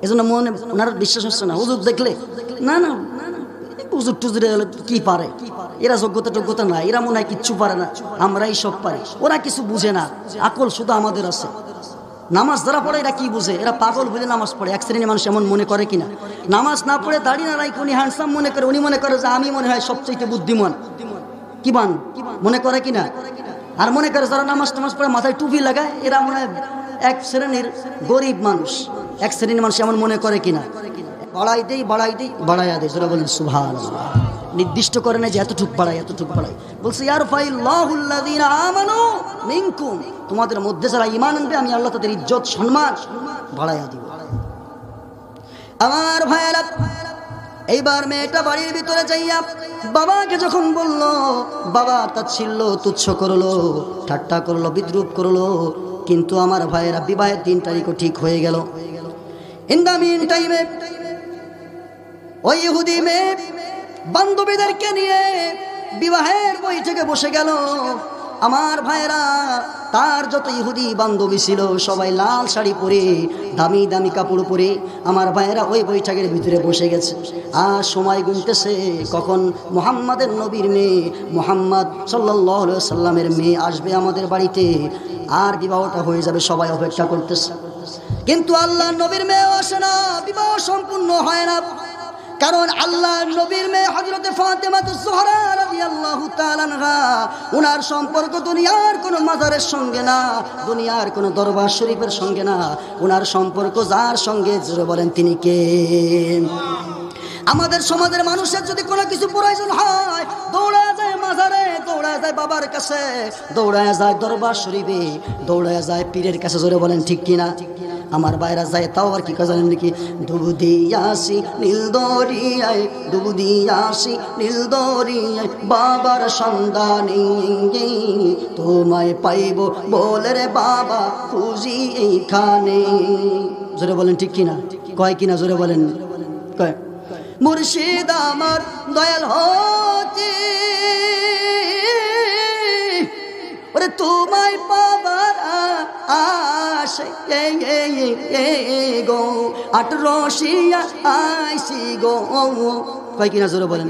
এজন্য মনে ওনার বিশ্বাস হচ্ছে না। হুজুর দেখলে না না হুজুর টুজুরে কি পারে, এরা যোগ্যতা না, এরা মনে হয় কিচ্ছু পারে না, আমরাই সব পারি, ওরা কিছু বুঝে না, আকল শুধু আমাদের আছে। নামাজ যারা পড়ে এরা কি বুঝে? এরা পাগল বলে নামাজ পড়ে। এক শ্রেণীর মানুষ এমন মনে করে কিনা, নামাজ না পড়ে দাঁড়িয়ে না রাখি উনি হ্যান্ডসাম মনে করে, উনি মনে করে যে আমি মনে হয় সবচেয়ে বুদ্ধিমান কি বান মনে করে কিনা। আর মনে করে যারা নামাজ টামাজ পড়ে মাথায় টুপি লাগায় এরা মনে হয় এক শ্রেণীর গরিব মানুষ। এক শ্রেণীর মানুষ এমন মনে করে কিনা। বাড়াই দেই বাড়াইয়া দেয়। যারা বলেন সুবহানাল্লাহ। নির্দিষ্ট করে না যে এতটুক বাড়াই এতটুক বাড়াই, বলছে ইয়ারফাইল্লাহুল্লাযীনা আমানু মিনকুম, তোমাদের মধ্যে যারা ঈমান আনবে আমি আল্লাহ তাদের ইজ্জত সম্মান বাড়াইয়া দিব। আমার ভাইয়েরা, এইবার মেয়েটা বাড়ির ভিতরে যাইয়া বাবাকে যখন বলল, বাবা তাচ্ছিল্য তুচ্ছ করলো, ঠাট্টা করলো, বিদ্রুপ করলো। কিন্তু আমার ভাইয়েরা বিবাহের দিন তারিখও ঠিক হয়ে গেল। ইন দ্য মিন টাইমে ওই ইহুদি মেয়ে বান্ধবীদেরকে নিয়ে বিবাহের বৈঠকে বসে গেল। আমার ভাইয়েরা, তার যত ইহুদি বান্ধবী ছিল সবাই লাল শাড়ি পরে, দামি দামি কাপড় পরে আমার ভাইয়েরা ওই বৈঠকের ভিতরে বসে গেছে। আর সময় গুনতেছে কখন মুহাম্মাদের নবীর মেয়ে, মুহাম্মদ সাল্লাল্লাহু আলাইহি সাল্লামের মেয়ে আসবে আমাদের বাড়িতে, আর বিবাহটা হয়ে যাবে। সবাই অপেক্ষা করতেছে, কিন্তু আল্লাহর নবীর মেয়ে আসে না, বিবাহ সম্পূর্ণ হয় না। কারণ আল্লাহর নবীর মেয়ে হযরতে ফাতেমাতুজ জোহরা রাদিয়াল্লাহু তাআলা আনহা, উনার সম্পর্ক দুনিয়ার কোনো মাজারের সঙ্গে না, দুনিয়ার কোনো দরবার শরীফের সঙ্গে না। উনার সম্পর্ক যার সঙ্গে, জোরে বলেন তিনি কে? আমাদের সমাজের মানুষের যদি কোনো কিছু প্রয়োজন হয় দৌড়া যায় মাজারে, দৌড়া যায় বাবার কাছে, দৌড়া যায় দরবার শরীফে, দৌড়া যায় পীরের কাছে। জোরে বলেন ঠিক কিনা? আমার বাইরা যায় তাও আর কি জানেন নাকি? ডুবু দিয়াসি নীল দরিয়ায়, ডুবু দিয়াসি নীল দরিয়ায়, বাবার সন্ধানে তোমায় পাইব বলে রে বাবা খুঁজি এইখানে। জোরে বলেন ঠিক কিনা? কয় কিনা? জোরে বলেন কয়। মুর্শিদ আমার দয়াল হতে ওরে তোমায় পাবার আশে গো, আট রশিয়া আইসি গো। কয় কিনা? জোরে বলেন।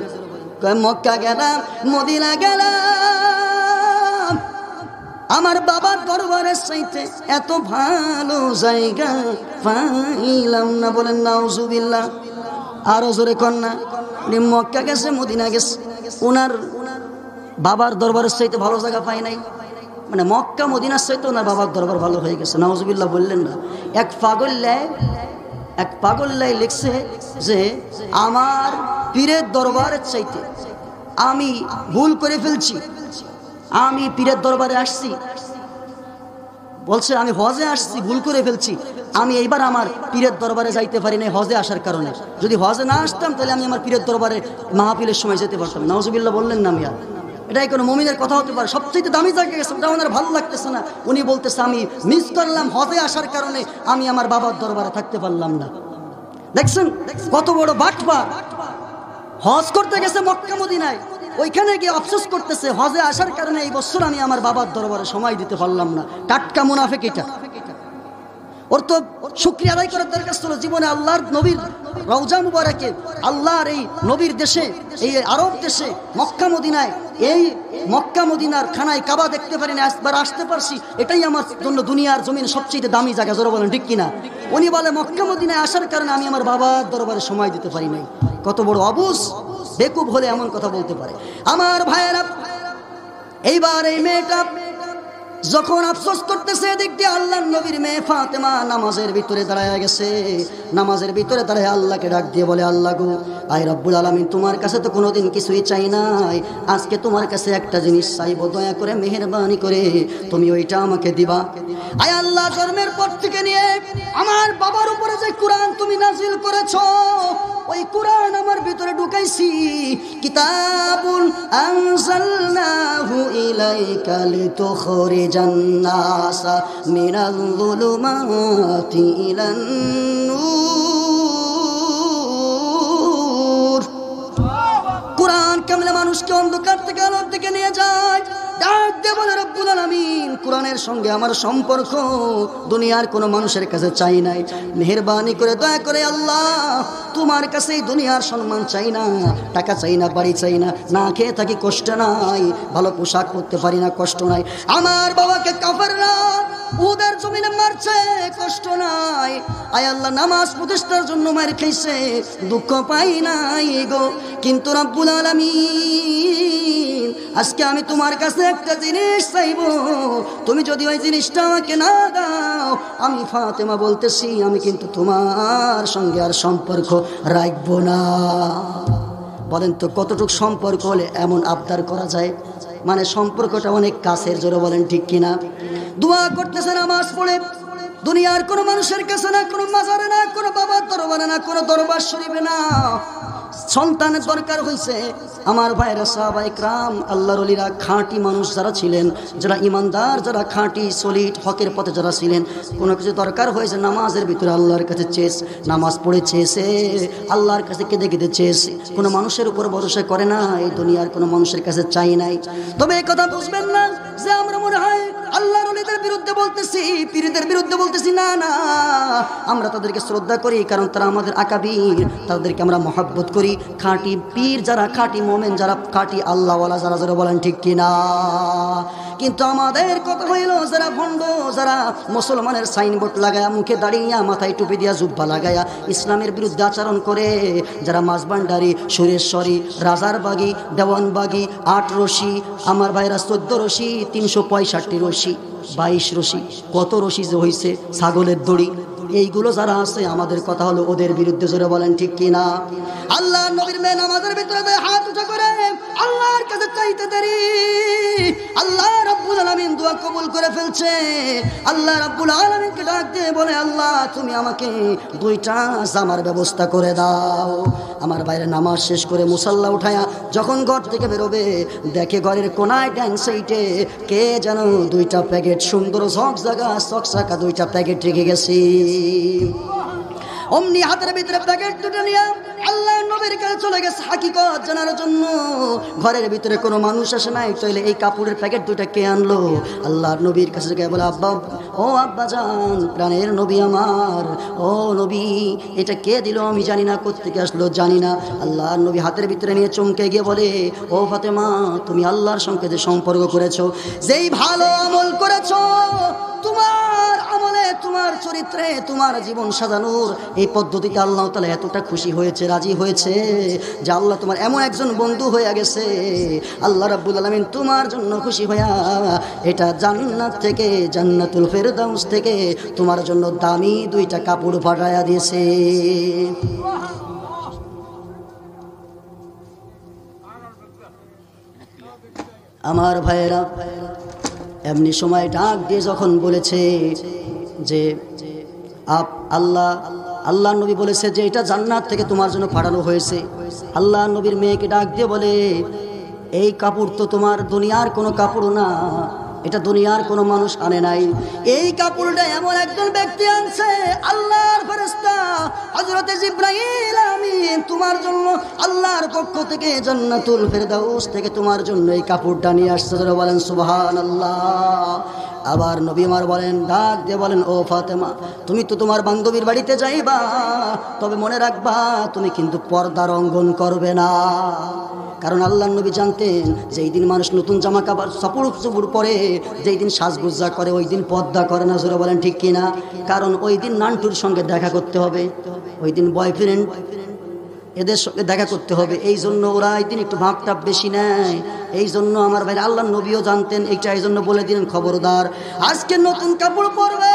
কয় মক্কা গেলাম, মদিনা গেলাম, আমার বাবার দরবারের চাইতে এত ভালো জায়গা পাইলাম না। বলেন নাউজুবিল্লাহ। আরো জোরে কন্যা। উনি মক্কা গেছে, মদিনা গেছে, ওনার বাবার দরবারের চাইতে ভালো জায়গা পাই নাই। মানে মক্কা মদিনার চাইতে ওনার বাবার দরবার ভালো হয়ে গেছে। নাউজুবিল্লাহ বললেন না। এক পাগল্লাই লিখছে যে আমার পীরের দরবারের চাইতে আমি ভুল করে ফেলছি, আমি পীরের দরবারে আসছি, বলছে আমি হজে আসছি, ভুল করে ফেলছি, আমি এইবার আমার পীরের দরবারে যাইতে পারি না হজে আসার কারণে। যদি হজে না আসতাম তাহলে আমি আমার পীরের দরবারে মাহফিলের সময় যেতে পারতাম। নাউজুবিল্লাহ বললেন না মিয়া? এটাই কোনো মুমিনের কথা হতে পারে? সবচেয়ে দামি জায়গা গেছে, ওটা ওনার ভালো লাগতেছে না। উনি বলতেছে আমি মিস করলাম হজে আসার কারণে, আমি আমার বাবার দরবারে থাকতে পারলাম না। দেখছেন কত বড় বাটপার। হজ করতে গেছে মক্কা মদিনায়, ওইখানে গিয়ে আফসোস করতেছে হজে আসার কারণে এই বছর আমি আমার বাবার দরবারে সময় দিতে পারলাম না। টাটকা মুনাফিক এটা। ওর তো শুকরিয়া আদায় করার দরকার ছিল। জীবনে আল্লাহর নবীর রওজা মুবারকে, আল্লাহর এই নবীর দেশে, এই আরব দেশে মক্কা মদিনায়, এই মক্কা মদিনার খানায় কাবা দেখতে পারি না, একবার আসতে পারছি, এটাই আমার জন্য দুনিয়ার জমিন সবচেয়ে দামি জায়গা। জোরে বলেন ঠিক কিনা? উনি বলে মক্কা মদিনায় আসার কারণে আমি আমার বাবার দরবারে সময় দিতে পারি নাই। কত বড় অবুঝ বেকুব হলে এমন কথা বলতে পারে? আমার ভাইয়েরা, এইবার এই মেয়েটা যখন আফসোস করতেছে, এদিক দিয়ে আল্লাহর নবীর মেয়ে ফাতেমা নামাজের ভিতরে দাঁড়ায় গেছে। নামাজের ভিতরে দাঁড়ায় আল্লাহকে ডাক দিয়ে বলে, আল্লাহ গো, আয় রব্বুল আলামিন, তোমার কাছে তো কোনোদিন কিছুই চাই নাই, আজকে তোমার কাছে একটা জিনিস চাইবো, দয়া করে মেহেরবানি করে তুমি ওইটা আমাকে দিবা। আয় আল্লাহ, জন্মের পর থেকে নিয়ে আমার বাবার উপরে যে কোরআন তুমি নাজিল করেছো, ওই কোরআন আমার ভিতরে ঢুকাইছি। কিতাবুন আনজালনাহু ইলাইকা লিতুখরিজান নাসা মিনাল যুলুমাতি ইলান নূর। কোরআন কেমনে মানুষকে অন্ধকার থেকে আলোর দিকে নিয়ে যায়। ডাক দিয়ে বলে রব্বুল আলামিন, আলামিন কোরআনের সঙ্গে আমার সম্পর্ক দুনিয়ার কোনো মানুষের কাছে চাই নাই। মেহেরবানি করে দয়া করে আল্লাহ তোমার কাছে দুনিয়ার সম্মান চাই না, টাকা চাই না, বাড়ি চাই না, না খেয়ে থাকি কষ্ট নাই, ভালো পোশাক পরতে পারি না কষ্ট নাই, আমার বাবাকে কাফেররা উহুদের জমিনে মারছে কষ্ট নাই, আয় আল্লাহ নামাজ প্রতিষ্ঠার জন্য মার খাইছে দুঃখ পাই নাই গো। কিন্তু রব্বুল আলামিন আজকে আমি তোমার কাছে একটা জিনিস চাইবো, তুমি যদি ওই জিনিসটা আমাকে না দাও, আমি ফাতেমা বলতেছি আমি কিন্তু তোমার সঙ্গে আর সম্পর্ক রাখবো না। বলেন তো কতটুকু সম্পর্ক হলে এমন আবদার করা যায়? মানে সম্পর্কটা অনেক কাছের, জোরে বলেন ঠিক কিনা? দোয়া করতেছে নামাজ পড়ে, দুনিয়ার কোনো মানুষের কাছে না, কোনো মাজারে না, কোনো বাবার দরবারে না, কোনো দরবার শরীফে না, সন্তানের দরকার হয়েছে। আমার ভাইরা সাহাবায়ে কেরাম আল্লাহর ওলিরা খাঁটি মানুষ যারা ছিলেন, যারা ইমানদার, যারা খাঁটি সলিড হকের পথে যারা ছিলেন, কোনো কিছু দরকার হয়েছে নামাজের ভিতরে আল্লাহর কাছে চেয়েছে, নামাজ পড়ে চেয়েছে, আল্লাহর কাছে কেঁদে কেঁদে চেয়েছে। কোনো মানুষের উপর ভরসা করে না, এই দুনিয়ার কোনো মানুষের কাছে চাই নাই। তবে এই কথা বুঝবেন না যে আমরা মনে হয় আল্লাহর ওলিদের বিরুদ্ধে বলতেছি, পীরদের বিরুদ্ধে বলতেছি, না না, আমরা তাদেরকে শ্রদ্ধা করি কারণ তারা আমাদের আকাবির, তাদেরকে আমরা মহব্বত করি। খাঁটি পীর যারা, খাঁটি মোমেন যারা, খাঁটি আল্লাহওয়ালা যারা, যারা বলেন ঠিক কিনা? কিন্তু আমাদের কথা হইল যারা ভণ্ড, যারা মুসলমানের সাইনবোর্ড লাগায়া, মুখে দাঁড়িয়ে, মাথায় টুপি দিয়া, জুব্বা লাগায়া ইসলামের বিরুদ্ধে আচরণ করে, যারা মাঝবান্ডারি, সুরেশ্বরী, রাজারবাগি, দেওয়ানবাগি, 8 রশি, আমার ভাইরা 14 রশি, 365 রশি, 22 রশি, কত রশি যে হয়েছে, ছাগলের দড়ি, এইগুলো যারা আছে আমাদের কথা হলো ওদের বিরুদ্ধে, জোরে বলেন ঠিক কিনা? আল্লাহ নবীর মেয়ে নামাজের ভিতরে হাত উঠে করে আল্লাহর কাছে চাইতে দেরি, আল্লাহ রাব্বুল আলামিন দোয়া কবুল করে ফেলছে। আল্লাহ রাব্বুল আলামিনকে ডাক দিয়ে বলে, আল্লাহ তুমি আমাকে 2টা জামার ব্যবস্থা করে দাও। আমার বাইরে নামাজ শেষ করে মুসাল্লা উঠায়া যখন ঘর থেকে বেরোবে, দেখে ঘরের কোনায় ডান সাইডে কে যেন 2টা প্যাকেট সুন্দর ঝকঝকা চকচকা 2টা প্যাকেট রেখে গেছি। অমনি হাতের ভিতরে প্যাকেট দুটো নিয়ে আল্লাহ নবীর কাছে চলে গেছে হাকিকত জানার জন্য। ঘরের ভিতরে কোনো মানুষ আসে নাই, তাইলে এই কাপড়ের প্যাকেট 2টা কে আনলো? আল্লাহর নবীর কাছে গিয়ে বলে, আব্বা, ও আব্বা জান, প্রাণের নবী আমার, ও নবী, এটা কে দিল আমি জানি না, কোত্থেকে আসলো জানি না। আল্লাহর নবী হাতের ভিতরে নিয়ে চমকে গিয়ে বলে, ও ফাতেমা, তুমি আল্লাহর সঙ্গে যে সম্পর্ক করেছো, যেই ভালো আমল করেছো, তোমার আমলে, তোমার চরিত্রে, তোমার জীবন সাজানোর এই পদ্ধতিতে আল্লাহ তাআলা এতটা খুশি হয়েছে, রাজি হয়েছে যে আল্লাহ তোমার এমন একজন বন্ধু হয়ে গেছে। আল্লাহ রাব্বুল আলামিন তোমার জন্য খুশি হইয়া এটা জান্নাত থেকে, জান্নাতুল ফেরদাউস থেকে তোমার জন্য দামি 2টা কাপড় পাঠায়া দিয়েছে। আমার ভাইয়েরা, এমনি সময় ডাক দিয়ে যখন বলেছে যে আল্লাহ নবী বলেছে যে এটা জান্নাত থেকে তোমার জন্য পাঠানো হয়েছে, আল্লাহ নবীর মেয়েকে ডাক দিয়ে বলে, এই কাপড় তো তোমার দুনিয়ার কোনো কাপড় না, এটা দুনিয়ার কোনো মানুষ আনে নাই, এই কাপড়টা এমন একজন ব্যক্তি আনছে, আল্লাহর ফেরেশতা হযরত জিবরাইল আমিন তোমার জন্য আল্লাহর পক্ষ থেকে জান্নাতুল ফেরদাউস থেকে তোমার জন্য এই কাপড়টা নিয়ে আসছে। বলেন সুবহানাল্লাহ। আবার নবী আমার বলেন, ডাক দিয়ে বলেন, ও ফাতেমা, তুমি তো তোমার বান্ধবীর বাড়িতে যাইবা, তবে মনে রাখবা তুমি কিন্তু পর্দা লঙ্ঘন করবে না। কারণ আল্লাহ নবী জানতেন যে এই দিন মানুষ নতুন জামা কাপড় চুপুর পরে, যেই দিন সাজগুজা করে ওই দিন পর্দা করে না, জোরে বলেন ঠিক কিনা? কারণ ওই দিন নান্টুর সঙ্গে দেখা করতে হবে, ওই দিন বয়ফ্রেন্ড এদের সঙ্গে দেখা করতে হবে, এই জন্য ওরা এই দিন একটু ভাবটাপ বেশি নেয়। এই জন্য আমার ভাই আল্লাহ নবীও জানতেন এইটা, এই জন্য বলে দিলেন, খবরদার আজকে নতুন কাপড় পরবে,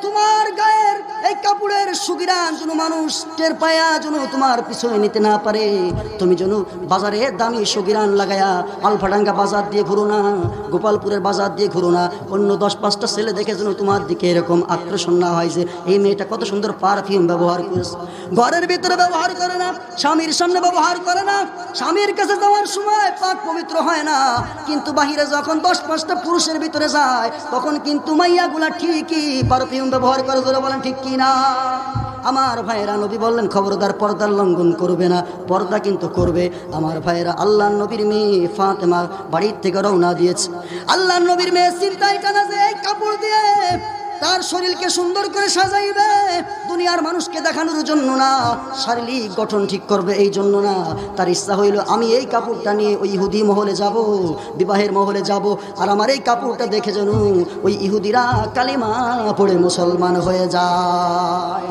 তোমার গায়ের এই কাপড়ের সুগিরান যেন মানুষ টের পায়া যেন তোমার পিছনে নিতে না পারে, তুমি যেন বাজারে দামি সুগিরান লাগায়া আলফাডাঙ্গা বাজার দিয়ে ঘুরো না, গোপালপুরের বাজার দিয়ে ঘুরো না, অন্য 10-5টা ছেলে দেখে যেন তোমার দিকে এরকম আকর্ষণ না হয় যে এই মেয়েটা কত সুন্দর পারফিউম ব্যবহার করেছে। ঘরের ভিতরে ব্যবহার করে না, স্বামীর সামনে ব্যবহার করে না, স্বামীর কাছে যাওয়ার সময় পাক পবিত্র হয় না, কিন্তু বাহিরে যখন 10-5টা পুরুষের ভিতরে যায় তখন কিন্তু মাইয়াগুলা ঠিকই পারফিউম ব্যবহার করে, বলেন ঠিক কিনা? আমার ভাইয়েরা নবী বললেন খবরদার পর্দার লঙ্ঘন করবে না, পর্দা কিন্তু করবে। আমার ভাইয়েরা আল্লাহর নবীর মেয়ে ফাতেমা বাড়ির থেকে রওনা দিয়েছে। আল্লাহর নবীর মেয়ে চিন্তায় টানা যে এই কাপড় দিয়ে তার শরীরকে সুন্দর করে সাজাইবে, দুনিয়ার মানুষকে দেখানোর জন্য না, শারীরিক গঠন ঠিক করবে এই জন্য না। তার ইচ্ছা হইল আমি এই কাপড়টা নিয়ে ওই ইহুদি মহলে যাব, বিবাহের মহলে যাব, আর আমার এই কাপড়টা দেখে যেন ওই ইহুদিরা কালিমা পড়ে মুসলমান হয়ে যায়।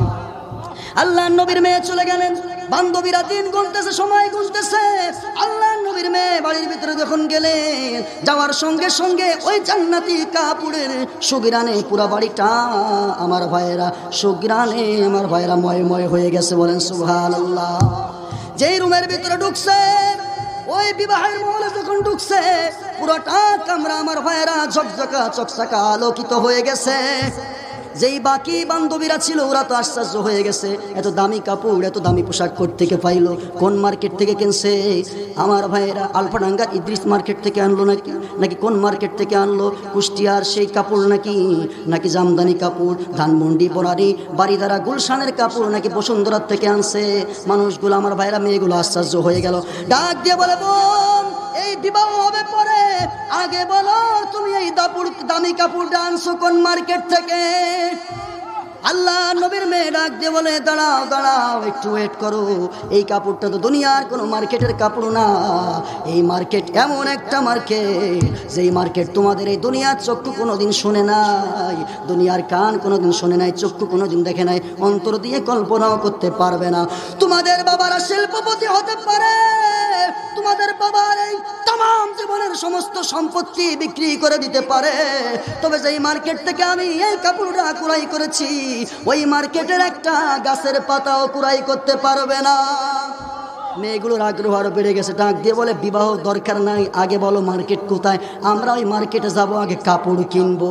আল্লাহ নবীর মেয়ে চলে গেলেন, বান্ধবীরা দিন গুনতেছে, সময় গুনতেছে। আল্লাহ নবীর মেয়ে বাড়ির ভিতরে যখন গেলেন, যাওয়ার সঙ্গে সঙ্গে ওই জান্নাতি কাপড়ের সুগিরানে পুরা বাড়িটা আমার ভাইয়েরা সুগিরানে আমার ভাইয়েরা ময় হয়ে গেছে। বলেন সুবহানাল্লাহ। যেই রুমের ভিতরে ঢুকছে, ওই বিবাহের মহলে যখন ঢুকছে, পুরোটা কামরা আমার ভাইয়েরা ঝকঝকা চকচকা আলোকিত হয়ে গেছে। যেই বাকি বান্ধবীরা ছিল ওরা তো আশ্চর্য হয়ে গেছে, এত দামি কাপড় এত দামি পোশাক থেকে পাইলো, কোন মার্কেট থেকে কিনছে? আমার ভাইয়েরা আলফাডাঙ্গার ইদ্রিস মার্কেট থেকে আনলো নাকি কোন মার্কেট থেকে আনলো? কুষ্টিয়ার সেই কাপড় নাকি জামদানি কাপড়, ধানমন্ডি বনারি বাড়িদারা গুলশানের কাপড় নাকি বসুন্ধরার থেকে আনছে? মানুষগুলো আমার ভাইয়েরা মেয়েগুলো আশ্চর্য হয়ে গেল। ডাক দিয়ে বলে, বোন এই বিবাহ হবে পরে, আগে বলো তুমি এই দামি কাপড়টা আনছো কোন মার্কেট থেকে? আল্লাহ নবীর মেয়ে ডাক দিয়ে বলে, দাঁড়াও একটু ওয়েট করো, এই কাপড়টা তো দুনিয়ার কোনো মার্কেটের কাপড় না। এই মার্কেট এমন একটা মার্কেট, যেই মার্কেট তোমাদের এই দুনিয়ার চক্ষু কোনোদিন শোনে নাই, দুনিয়ার কান কোনোদিন শোনে নাই, চক্ষু কোনোদিন দেখে নাই, অন্তর দিয়ে কল্পনাও করতে পারবে না। তোমাদের বাবারা শিল্পপতি হতে পারে, তোমাদের বাবার এই তাম জীবনের সমস্ত সম্পত্তি বিক্রি করে দিতে পারে, তবে যেই মার্কেট থেকে আমি এই কাপড়টা ক্রয় করেছি, ওই মার্কেটের একটা গাছের পাতাও ক্রয় করতে পারবে না। মেয়েগুলোর আগ্রহ আরো বেড়ে গেছে। ডাক দিয়ে বলে, বিবাহ দরকার নাই, আগে বলো মার্কেট কোথায়, আমরা ওই মার্কেটে যাব, আগে কাপড় কিনবো।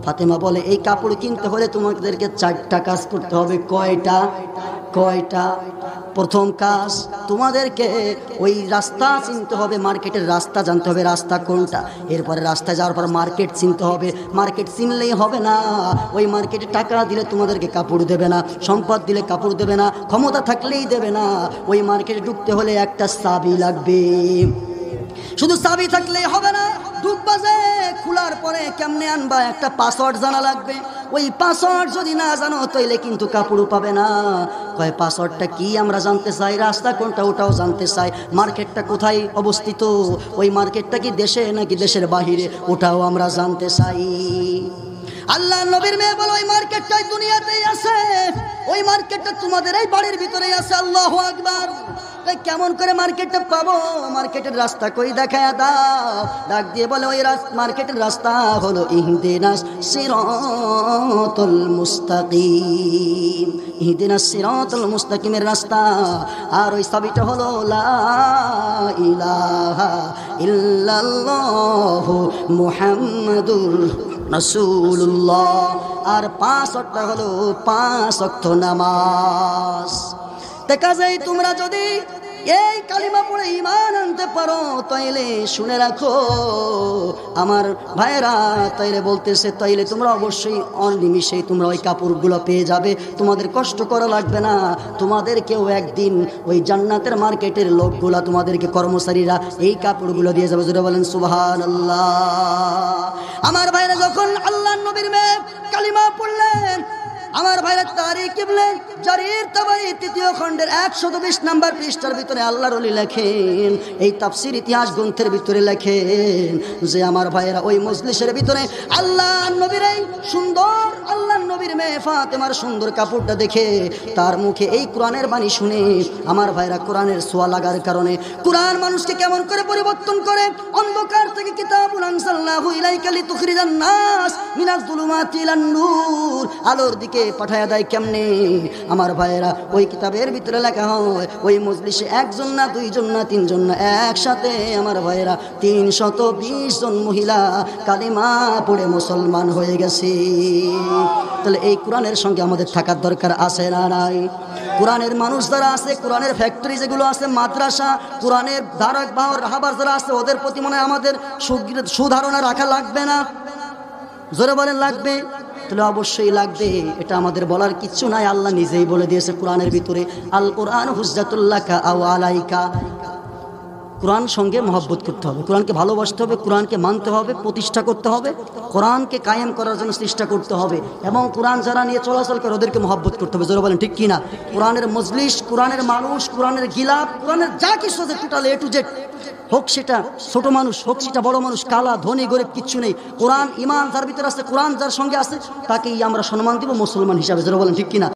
ফাতেমা বলে, এই কাপড় কিনতে হলে তোমাদেরকে 4টা কাজ করতে হবে। কয়টা? প্রথম কাজ, তোমাদেরকে ওই রাস্তা চিনতে হবে, মার্কেটের রাস্তা জানতে হবে, রাস্তা কোনটা। এরপরে রাস্তায় যাওয়ার পর মার্কেট চিনতে হবে। মার্কেট চিনলেই হবে না, ওই মার্কেটে টাকা দিলে তোমাদেরকে কাপড় দেবে না, সম্পদ দিলে কাপড় দেবে না, ক্ষমতা থাকলেই দেবে না। ওই মার্কেটে ঢুকতে হলে একটা চাবি লাগবে। শুধু চাবি থাকলেই হবে না, ঢুকবা যে খোলার পরে কেমনে আনবা, একটা পাসওয়ার্ড জানা লাগবে। ওই পাসওয়ার্ড যদি না জানো তাইলে কিন্তু কাপড়ও পাবে না। কয় পাসওয়ার্ডটা কি? আমরা জানতে চাই। রাস্তা কোনটা ওটাও জানতে চাই। মার্কেটটা কোথায় অবস্থিত, ওই মার্কেটটা কি দেশে নাকি দেশের বাহিরে, ওটাও আমরা জানতে চাই। আল্লাহ নবীর মেয়ে বলো, ওই মার্কেটটাই দুনিয়াতেই আছে, ওই মার্কেটটা তোমাদের এই বাড়ির ভিতরেই আছে। আল্লাহু আকবার। কেমন করে মার্কেটটা পাবো? মার্কেটের রাস্তা কই দেখায়া দাও। ডাক দিয়ে বলে, ওই মার্কেটের রাস্তা হলো ইহদিনাস সিরাতুল মুস্তাকিম, ইহদিনাস সিরাতুল মুস্তাকিমের রাস্তা। আর ওই চাবিটা হলো লা ইলাহা ইল্লাল্লাহু মুহাম্মাদুর রাসূলুল্লাহ। আর 5 ওয়াক্ত হলো 5 ওয়াক্ত নামাজ। দেখা যায় তোমরা যদি এই কালিমা পড়ে ঈমান আনতে পারো, তাইলে শুনে রাখো আমার ভাইরা, তাইলে বলতেছে, তাইলে তোমরা অবশ্যই অনিমিষেই তোমরা ওই কাপড়গুলো পেয়ে যাবে, তোমাদের কষ্ট করা লাগবে না। তোমাদেরকেও একদিন ওই জান্নাতের মার্কেটের লোকগুলা, তোমাদেরকে কর্মচারীরা এই কাপড়গুলো দিয়ে যাবে। যেটা বলেন সুবহানাল্লাহ। আমার ভাইরা যখন আল্লাহর নবীর মেয়ে কালিমা পড়লেন, আমার ভাইরা তারিখ ইবনে জারির তাবারি 3য় খণ্ডের 120 নম্বর পৃষ্ঠার ভিতরে আল্লাহর ওলি লেখেন, এই তাফসীর ইতিহাস গ্রন্থের ভিতরে লেখেন যে আমার ভাইরা ওই মজলিসের ভিতরে আল্লাহর নবীর এই সুন্দর, আল্লাহর নবীর মেয়ে ফাতেমার সুন্দর কাপড়টা দেখে, তার মুখে এই কোরআনের বাণী শুনে, আমার ভাইরা কোরআনের ছোঁয়া লাগার কারণে, কোরআন মানুষকে কেমন করে পরিবর্তন করে, অন্ধকার থেকে কিতাবুন আনজালনাহু ইলাইকা লিতুখরিজান নাস মিনাজ যুলুমাতি ইলান নূর, আলোর দিকে পাঠায়া দেয় কেমনে। আমার ভাইয়েরা ওই কিতাবের ভিতরে লেখা হয়, ওই মজলিসে 1 জন না 2 জন না 3 জন না, একসাথে আমার ভাইয়েরা 320 জন মহিলা কালিমা পড়ে মুসলমান হয়ে গেছে। তাহলে এই কোরআনের সঙ্গে আমাদের থাকার দরকার আছে না নাই? কোরআনের মানুষ যারা আছে, কোরআনের ফ্যাক্টরি যেগুলো আছে, মাদ্রাসা, কোরআনের ধারক বাহক রাহাবার যারা আছে, ওদের প্রতি মনে হয় আমাদের সুধারণা রাখা লাগবে না? জোরে বলেন লাগবে। তাহলে অবশ্যই লাগবে। এটা আমাদের বলার কিচ্ছু নাই, আল্লাহ নিজেই বলে দিয়েছে কোরআনের ভিতরে, আল কোরআন হুজ্জাতুল্লাকা আও আলাইকা। কোরআন সঙ্গে মহব্বত করতে হবে, কোরআনকে ভালোবাসতে হবে, কোরআনকে মানতে হবে, প্রতিষ্ঠা করতে হবে, কোরআনকে কায়েম করার জন্য চেষ্টা করতে হবে, এবং কোরআন যারা নিয়ে চলাচল করে ওদেরকে মহব্বত করতে হবে। জোরে বলেন ঠিক কিনা? কোরআনের মজলিস, কোরআনের মানুষ, কোরআনের গিলাপ, কোরআনের যা কিছু আছে টোটাল এ টু জেড, হোক সেটা ছোট মানুষ, হোক সেটা বড় মানুষ, কালা ধনী গরিব কিচ্ছু নেই, কোরআন ইমান যার ভিতরে আছে, কোরআন যার সঙ্গে আছে, তাকেই আমরা সম্মান দিব মুসলমান হিসাবে। জোরে বলেন ঠিক কিনা?